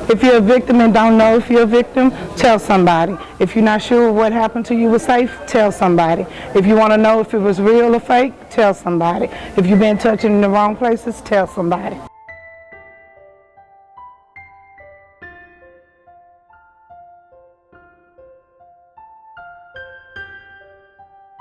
If you're a victim and don't know if you're a victim, tell somebody. If you're not sure what happened to you was safe, tell somebody. If you want to know if it was real or fake, tell somebody. If you've been touching in the wrong places, tell somebody.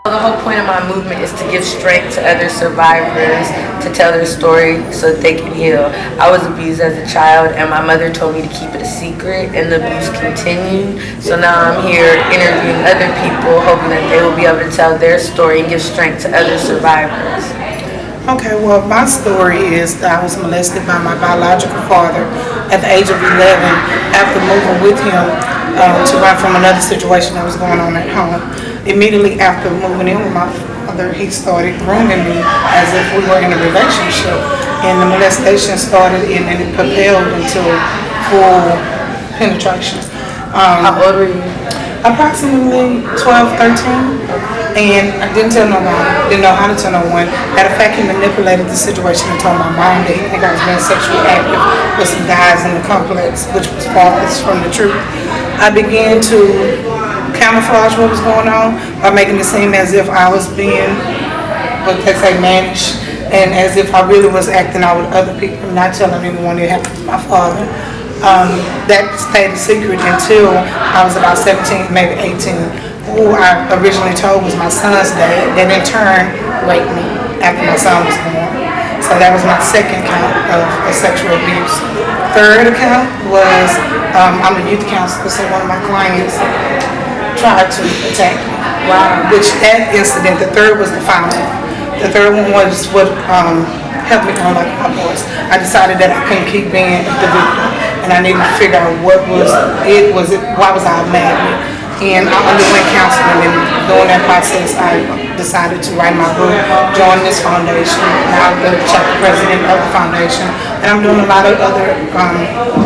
The whole point of my movement is to give strength to other survivors to tell their story so that they can heal. I was abused as a child and my mother told me to keep it a secret, and the abuse continued. So now I'm here interviewing other people, hoping that they will be able to tell their story and give strength to other survivors. Okay, well, my story is that I was molested by my biological father at the age of 11 after moving with him to run from another situation that was going on at home. Immediately after moving in with my father, he started grooming me as if we were in a relationship. And the molestation started and it propelled into full penetration. How old were you? Approximately 12, 13. And I didn't tell nobody, didn't know how to tell no one. Matter of fact, he manipulated the situation and told my mom that he think I was being sexually active with some guys in the complex, which was farthest from the truth. I began to camouflage what was going on by making it seem as if I was being, what they say, mannish, and as if I really was acting out with other people, not telling anyone it happened to my father. That stayed a secret until I was about 17, maybe 18. Who I originally told was my son's dad, that in turn raped me after my son was born. So that was my second count of sexual abuse. Third account was, I'm a youth counselor, so one of my clients tried to attack me. Wow. Which that incident, the third was the final. The third one was what helped me on like my voice. I decided that I couldn't keep being the victim, and I needed to figure out what was it, why was I mad? And I underwent counseling, and during that process, I decided to write my book, join this foundation. Now I'm the chapter president of the foundation, and I'm doing a lot of other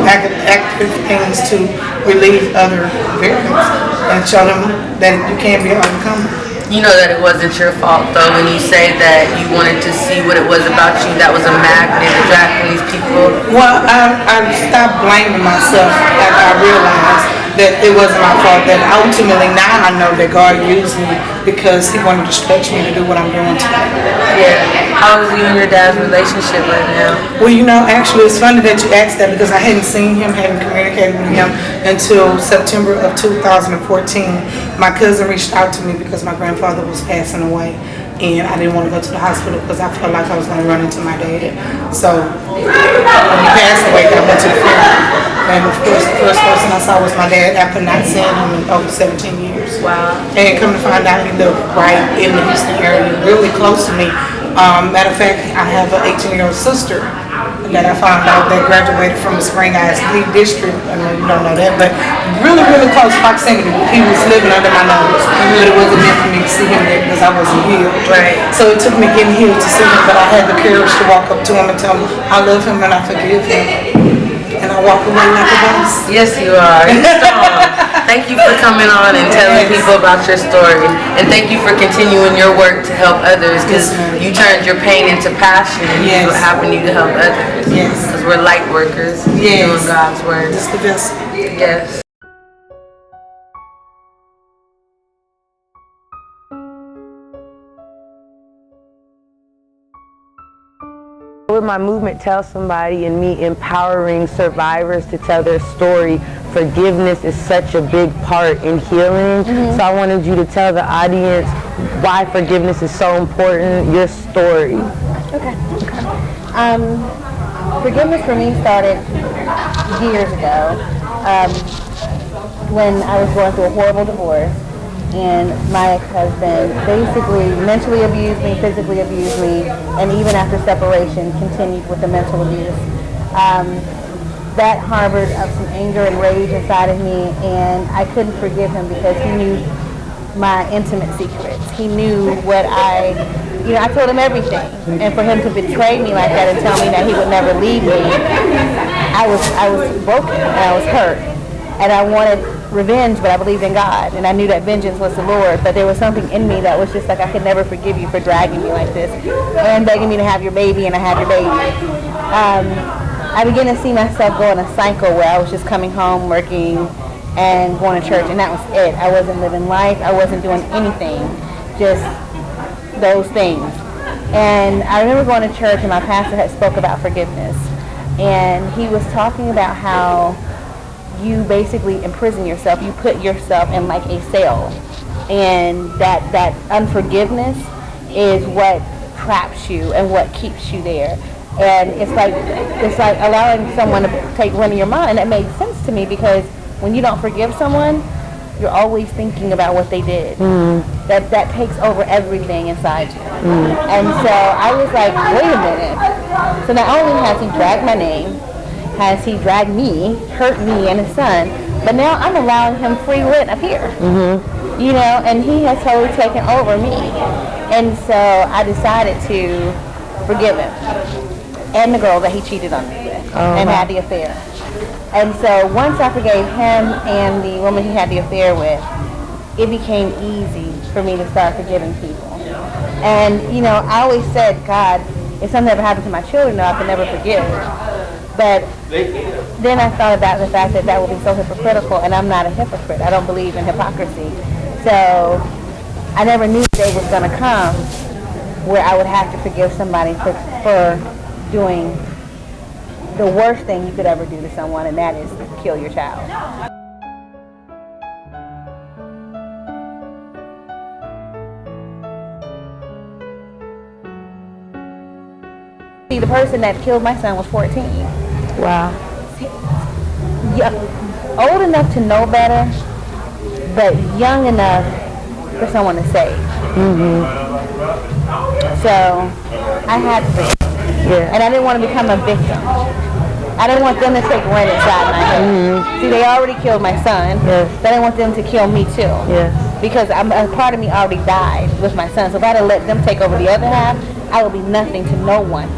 active things to relieve other victims and show them that you can be overcome. You know that it wasn't your fault, though, when you say that you wanted to see what it was about you that was a magnet attracting these people. Well, I stopped blaming myself after I realized that it wasn't my fault, that ultimately now I know that God used me because he wanted to stretch me to do what I'm doing today. Yeah. How is you and your dad's relationship right now? Well, you know, actually it's funny that you asked that because I hadn't seen him, hadn't communicated with him until September of 2014. My cousin reached out to me because my grandfather was passing away, and I didn't want to go to the hospital because I felt like I was going to run into my dad. So when he passed away, I went to the funeral. And of course, the first person I saw was my dad after not seeing him in over 17 years. Wow. And come to find out, he lived right in the Houston area, really close to me. Matter of fact, I have an 18-year-old sister that I found out that graduated from the Spring ISD district. I know you don't know that, but really, really close proximity. He was living under my nose, but it wasn't meant for me to see him there because I wasn't healed. Right. So it took me getting healed to see him, but I had the courage to walk up to him and tell him I love him and I forgive him. And I walk away like a boss. Yes, you are. You're strong. Thank you for coming on and telling people about your story. And thank you for continuing your work to help others, because you turned your pain into passion, and this is what happened to you to help others. Yes. Because we're light workers doing God's work. Just the best. Yes. With my movement Tell Somebody and me empowering survivors to tell their story, forgiveness is such a big part in healing. So I wanted you to tell the audience why forgiveness is so important, your story. Okay. Forgiveness for me started years ago when I was going through a horrible divorce. And my ex-husband basically mentally abused me, physically abused me, and even after separation continued with the mental abuse. That harbored some anger and rage inside of me, and I couldn't forgive him because he knew my intimate secrets. He knew what I told him everything. And for him to betray me like that and tell me that he would never leave me, I was broken and I was hurt. And I wanted revenge, but I believed in God, and I knew that vengeance was the Lord, but there was something in me that was just like, I could never forgive you for dragging me like this and begging me to have your baby, and I had your baby. I began to see myself go in a cycle where I was just coming home, working, and going to church, and that was it. I wasn't living life. I wasn't doing anything, just those things. And I remember going to church, and my pastor had spoke about forgiveness, and he was talking about how you basically imprison yourself. You put yourself in like a cell, and that unforgiveness is what traps you and what keeps you there. And it's like allowing someone to take one of your mind. And that made sense to me, because when you don't forgive someone, you're always thinking about what they did. That takes over everything inside you. And so I was like, wait a minute. So not only has he dragged my name, has he dragged me, hurt me and his son, but now I'm allowing him free rent up here. You know, and he has totally taken over me. And so I decided to forgive him and the girl that he cheated on me with and had the affair. And so once I forgave him and the woman he had the affair with, it became easy for me to start forgiving people. And, you know, I always said, God, if something ever happened to my children, I could never forgive. But then I thought about the fact that that would be so hypocritical, and I'm not a hypocrite. I don't believe in hypocrisy. So I never knew the day was going to come where I would have to forgive somebody for doing the worst thing you could ever do to someone, and that is kill your child. See, the person that killed my son was 14. Wow. Old enough to know better, but young enough for someone to save. So I had to, and I didn't want to become a victim. I didn't want them to take rent inside my head. See, they already killed my son, but I didn't want them to kill me too. Because a part of me already died with my son. So if I had to let them take over the other half, I would be nothing to no one.